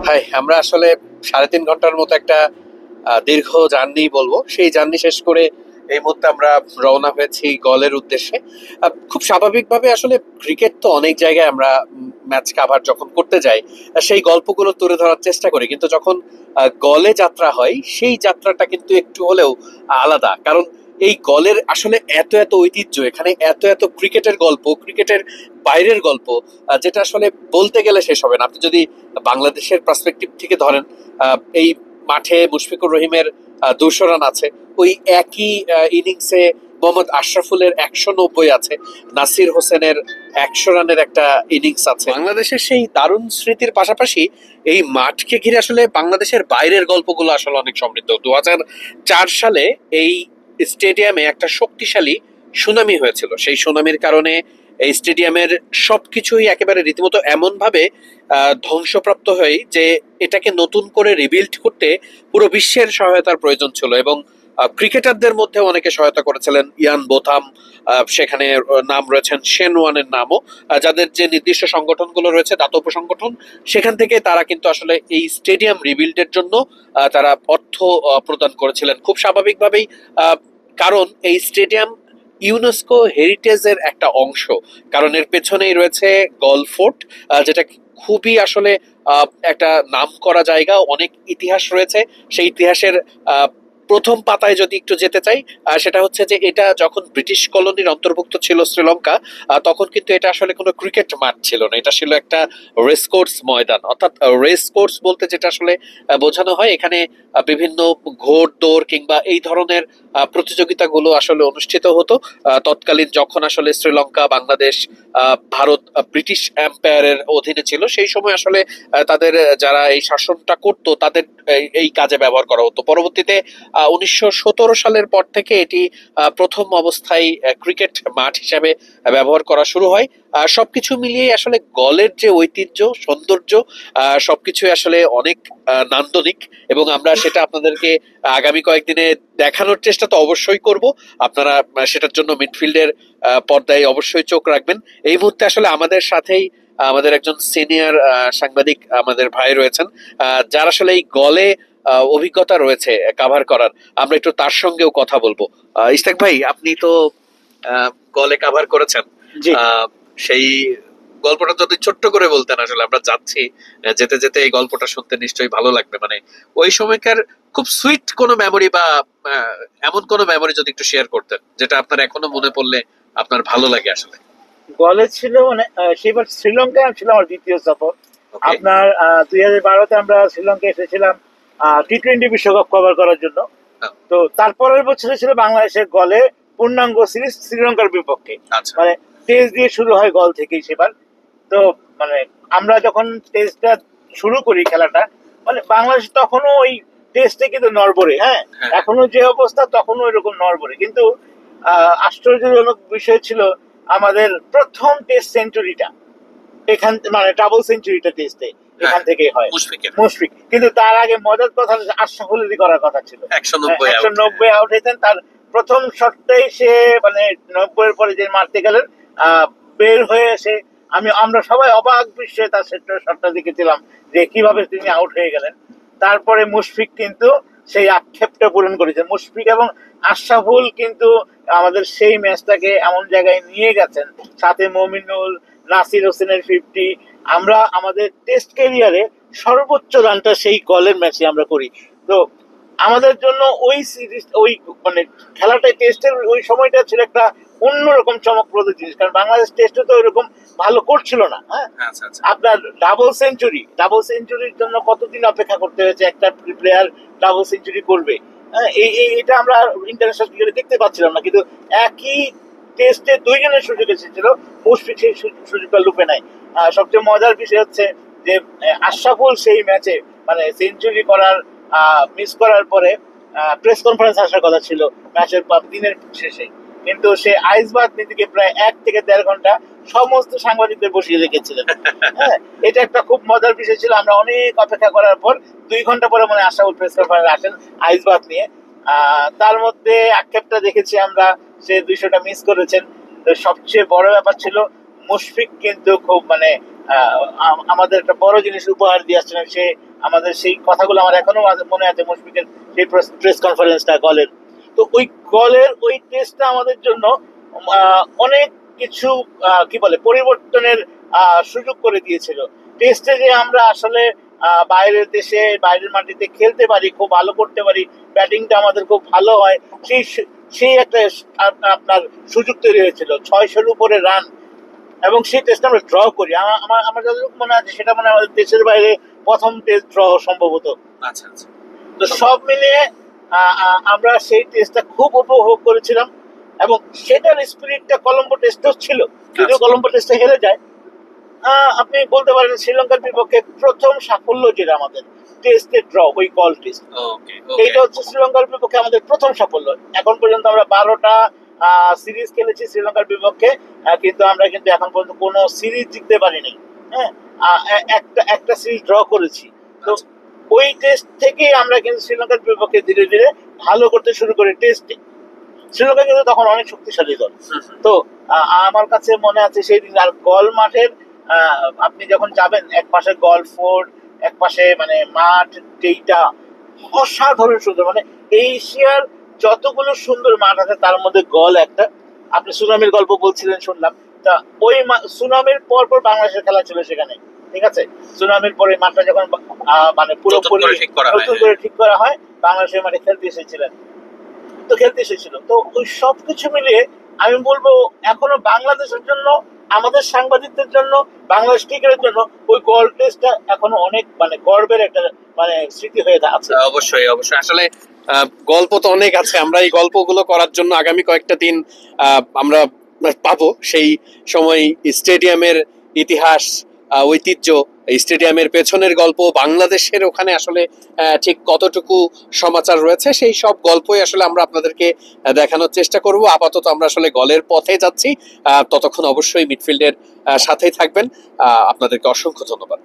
High, আমরা আসলে 3.5 ঘন্টার মতো একটা দীর্ঘ জার্নি বলবো, সেই জার্নি শেষ করে এই মুহূর্তে আমরা রওনা হয়েছি গলের উদ্দেশ্যে। খুব স্বাভাবিকভাবে আসলে ক্রিকেট তো অনেক জায়গায় আমরা ম্যাচ কাভার যখন করতে যাই, সেই গল্পগুলো তুলে ধরার চেষ্টা করি, কিন্তু যখন গলে যাত্রা হয় সেই যাত্রাটা কিন্তু একটু হলেও আলাদা। কারণ এই গলের আসলে এত এত ঐতিহ্য, এখানে এত এত ক্রিকেটের গল্প, ক্রিকেটের বাইরের গল্প, যেটা আসলে বলতে গেলে শেষ হবে না। আপনি যদি বাংলাদেশের পার্সপেক্টিভ থেকে ধরেন, এই মাঠে মুশফিকুর রহিমের 200 রান আছে, ওই একই ইনিংসে মোহাম্মদ আশরাফুলের 190 আছে, নাসির হোসেনের 100 রানের একটা ইনিংস আছে। বাংলাদেশের সেই দারুণ স্মৃতির পাশাপাশি এই মাঠকে ঘিরে আসলে বাংলাদেশের বাইরের গল্পগুলো আসলে অনেক সমৃদ্ধ। 2004 সালে এই স্টেডিয়ামে একটা শক্তিশালী সুনামি হয়েছিল। সেই সুনামির কারণে এই স্টেডিয়ামের সবকিছুই একেবারে রীতিমতো এমন ভাবে ধ্বংসপ্রাপ্ত হয় যে এটাকে নতুন করে রিবিল্ড করতে পুরো বিশ্বের সহায়তার প্রয়োজন ছিল। এবং ক্রিকেটারদের মধ্যে অনেকে সহায়তা করেছিলেন। ইয়ান বোথাম, সেখানে নাম রয়েছেন শেন ওয়ানের নামও, যাদের যে নির্দিষ্ট সংগঠনগুলো রয়েছে, দাতব্য সংগঠন, সেখান থেকে তারা কিন্তু আসলে এই স্টেডিয়াম রিবিল্ডের জন্য তারা অর্থ প্রদান করেছিলেন খুব স্বাভাবিকভাবেই। কারণ এই স্টেডিয়াম ইউনেস্কো হেরিটেজের একটা অংশ, কারণ এর পেছনেই রয়েছে গল ফোর্ট, যেটা খুবই আসলে একটা নাম করা জায়গা, অনেক ইতিহাস রয়েছে। সেই ইতিহাসের প্রথম পাতায় যদি একটু যেতে চাই, সেটা হচ্ছে যে এটা যখন ব্রিটিশ কলোনির অন্তর্ভুক্ত ছিল শ্রীলঙ্কা, তখন কিন্তু এটা আসলে কোনো ক্রিকেট মাঠ ছিল না, এটা ছিল একটা রেস কোর্স ময়দান। অর্থাৎ রেস কোর্স বলতে যেটা আসলে বোঝানো হয়, এখানে বিভিন্ন ঘোড় দৌড় কিংবা এই ধরনের প্রতিযোগিতাগুলো আসলে অনুষ্ঠিত হতো তৎকালীন যখন আসলে শ্রীলঙ্কা, বাংলাদেশ, ভারত ব্রিটিশ এম্পায়ারের অধীনে ছিল। সেই সময় আসলে তাদের যারা এই শাসনটা করতো তাদের এই কাজে ব্যবহার করা হতো। পরবর্তীতে 1917 সালের পর থেকে এটি প্রথম অবস্থায় ক্রিকেট মাঠ হিসাবে ব্যবহার করা শুরু হয়। সবকিছু মিলিয়ে আসলে গলের যে ঐতিহ্য, সৌন্দর্য, সবকিছু আসলে অনেক নান্দনিক, এবং আমরা সেটা আপনাদেরকে আগামী কয়েকদিনে দেখানোর চেষ্টা তো অবশ্যই করব। আপনারা সেটার জন্য মিডফিল্ডের পর্দায় অবশ্যই চোখ রাখবেন। এই মুহূর্তে আসলে আমাদের সাথেই আমাদের একজন সিনিয়র সাংবাদিক আমাদের ভাই রয়েছেন, যার আসলে এই গলে অভিজ্ঞতা রয়েছে কাভার করার। আমরা একটু তার সঙ্গেও কথা বলবো। ইশতাক ভাই, আপনি তো গলে কাভার করেছেন, সেই গল্পটা যদি ছোট্ট করে বলতেন। আসলে আমরা যাচ্ছি, যেতে যেতে এই গল্পটা শুনতে নিশ্চয়ই ভালো লাগবে। মানে ওই সময়কার খুব সুইট কোনো মেমোরি বা এমন কোনো মেমোরি যদি একটু শেয়ার করতেন, যেটা আপনার এখনো মনে পড়লে আপনার ভালো লাগে। আসলে গলে ছিল মানে সেবার শ্রীলঙ্কায় ছিল আমার দ্বিতীয় সফর। আপনার 2012-তে আমরা শ্রীলঙ্কায় এসেছিলাম টি-20 বিশ্বকাপ কভার করার জন্য। তো তারপরের বছরে ছিল বাংলাদেশের গলে পূর্ণাঙ্গ সিরিজ শ্রীলঙ্কার বিপক্ষে। মানে টেস্ট দিয়ে শুরু হয় গল থেকেই সেবার। তো মানে আমরা যখন টেস্টটা শুরু করি খেলাটা, মানে বাংলাদেশ তখনও ওই টেস্টে কিন্তু নড়বড়ে, হ্যাঁ এখনো যে অবস্থা তখনও এরকম নড়বড়ে। কিন্তু আশ্চর্যজনক বিষয় ছিল আমাদের প্রথম টেস্ট সেঞ্চুরিটা এখান, মানে ডাবল সেঞ্চুরিটা টেস্টে এখান থেকে হয় মুশফিক। কিন্তু তার আগে মজার কথা, আশরাফুলেরই করার কথা ছিল। 190 আউট হয়েছেন, তার প্রথম শটটাই সে মানে 90-এর পরে যে মারতে গেলেন, বের হয়ে এসে আমরা সবাই অবাক বিস্ময়ে তার শটটা দেখেছিলাম যে কিভাবে তিনি আউট হয়ে গেলেন। তারপরে মুশফিক কিন্তু সেই আক্ষেপটা পূরণ করেছে। মুশফিক এবং আশরাফুল কিন্তু আমাদের সেই ম্যাচটাকে এমন জায়গায় নিয়ে গেছেন, সাথে মমিনুল, নাসির হোসেনের 50। আমরা আমাদের টেস্ট ক্যারিয়ারে সর্বোচ্চ রানটা সেই গলের ম্যাচে আমরা করি। তো আমাদের জন্য ওই সিরিজ, ওই মানে খেলাটাই, টেস্টের ওই সময়টা ছিল একটা অন্যরকম চমকপ্রদ জিনিস, কারণ বাংলাদেশ টেস্টে তো এরকম ভালো করছিল না। হ্যাঁ, আপনার ডাবল সেঞ্চুরির জন্য কতদিন অপেক্ষা করতে হয়েছে একটা প্লেয়ার ডাবল সেঞ্চুরি করবে। হ্যাঁ, এটা আমরা ইন্টারন্যাশনাল ক্রিকেটে দেখতে পাচ্ছিলাম না, কিন্তু একই টেস্টে দুইজনের সুযোগ এসেছিল, মুশফিক সেই সুযোগটা লুপে নেয়। সবচেয়ে মজার বিষয় হচ্ছে যে আশরাফুল সেই ম্যাচে মানে সেঞ্চুরি করার মিস করার পরে প্রেস কনফারেন্স আসার কথা ছিল ম্যাচের দিনের শেষে, কিন্তু সে আইস বাথ নিতে প্রায় 1 থেকে 1.5 ঘন্টা সমস্ত সাংবাদিকদের বসিয়ে রেখেছিলেন। হ্যাঁ, এটা একটা খুব মজার বিষয় ছিল। আমরা অনেক অপেক্ষা করার পর 2 ঘন্টা পরে মানে আশরাফুল প্রেস কনফারেন্স আসেন আইস বাথ নিয়ে। তার মধ্যে আক্ষেপটা দেখেছি আমরা, সে 200টা মিস করেছেন। সবচেয়ে বড় ব্যাপার ছিল মুশফিক কিন্তু খুব মানে আমাদের একটা বড় জিনিস উপহার দিয়ে আসছিলেন। সে আমাদের সেই কথাগুলো আমার এখনো মনে আছে, মুশফিকের সেই প্রেস কনফারেন্সটা গলের। তো ওই গলের ওই টেস্টটা আমাদের জন্য অনেক কিছু কি বলে পরিবর্তনের সুযোগ করে দিয়েছিল। টেস্টে যে আমরা আসলে বাইরের দেশে বাইরের মাটিতে খেলতে পারি, খুব ভালো করতে পারি, ব্যাটিংটা আমাদের খুব ভালো হয়, সেই সেই একটা আপনার সুযোগ তৈরি হয়েছিল। 600-র উপরে রান, এবং সেই টেস্ট আমরা ড্র করি। আমার যতটুকু মনে আছে সেটা মানে আমাদের দেশের বাইরে প্রথম টেস্ট ড্র সম্ভবত। আচ্ছা আচ্ছা। তো সব মিলিয়ে আমরা সেই টেস্টটা খুব উপভোগ করেছিলাম, এবং সেটার স্পিরিটটা কলম্বো টেস্টও ছিল, যদিও কলম্বো টেস্টে হেরে যায়। আপনি বলতে পারেন শ্রীলঙ্কার বিপক্ষে প্রথম সাফল্য যেটা আমাদের টেস্টে ড্র, ওই কল টেস্ট, এইটা হচ্ছে শ্রীলঙ্কার বিপক্ষে আমাদের প্রথম সাফল্য। এখন পর্যন্ত আমরা 12টা সিরিজ খেলেছি শ্রীলঙ্কার বিপক্ষে, কিন্তু আমরা কিন্তু এখন পর্যন্ত কোনো সিরিজ জিততে পারিনি। হ্যাঁ, একটা একটা সিরিজ ড্র করেছি। তো ওই টেস্ট থেকে আমরা কিন্তু শ্রীলঙ্কার বিপক্ষে ধীরে ধীরে ভালো করতে শুরু করি। টেস্টে শ্রীলঙ্কা কিন্তু তখন অনেক শক্তিশালী দল। তো আমার কাছে মনে আছে সেই দিন। আর গল মাঠের আপনি যখন যাবেন, এক পাশে গল্ফ ফোর্ড, এক পাশে মানে মাঠ, যেইটা অসাধারণ সুন্দর, মানে এশিয়ার যতগুলো সুন্দর মাঠ আছে তার মধ্যে গল একটা। আপনি সুনামির গল্প বলছিলেন শুনলাম, তা ওই সুনামির পর পর বাংলাদেশের খেলা ছিল সেখানে, ঠিক আছে। সুনামির পরে মাঠটা যখন মানে পুরোপুরি নতুন করে ঠিক করা হয়, বাংলাদেশের মাঠে খেলতে এসেছিলেন, তো খেলতে এসেছিল। তো ওই সবকিছু মিলিয়ে আমি বলবো এখনো বাংলাদেশের জন্য, আমাদের সাংবাদিকদের জন্য, বাংলাদেশ ক্রিকেটের জন্য ওই গল টেস্টটা এখনো অনেক মানে গর্বের একটা মানে স্মৃতি হয়ে আছে। অবশ্যই অবশ্যই। আসলে গল্প তো অনেক আছে, আমরা এই গল্পগুলো করার জন্য আগামী কয়েকটা দিন আমরা পাবো। সেই সময় স্টেডিয়ামের ইতিহাস, ঐতিহ্য, এই স্টেডিয়ামের পেছনের গল্প, বাংলাদেশের ওখানে আসলে ঠিক কতটুকু সমাচার রয়েছে, সেই সব গল্পই আসলে আমরা আপনাদেরকে দেখানোর চেষ্টা করব। আপাতত আমরা আসলে গলের পথে যাচ্ছি, ততক্ষণ অবশ্যই মিডফিল্ডের সাথেই থাকবেন। আপনাদেরকে অসংখ্য ধন্যবাদ।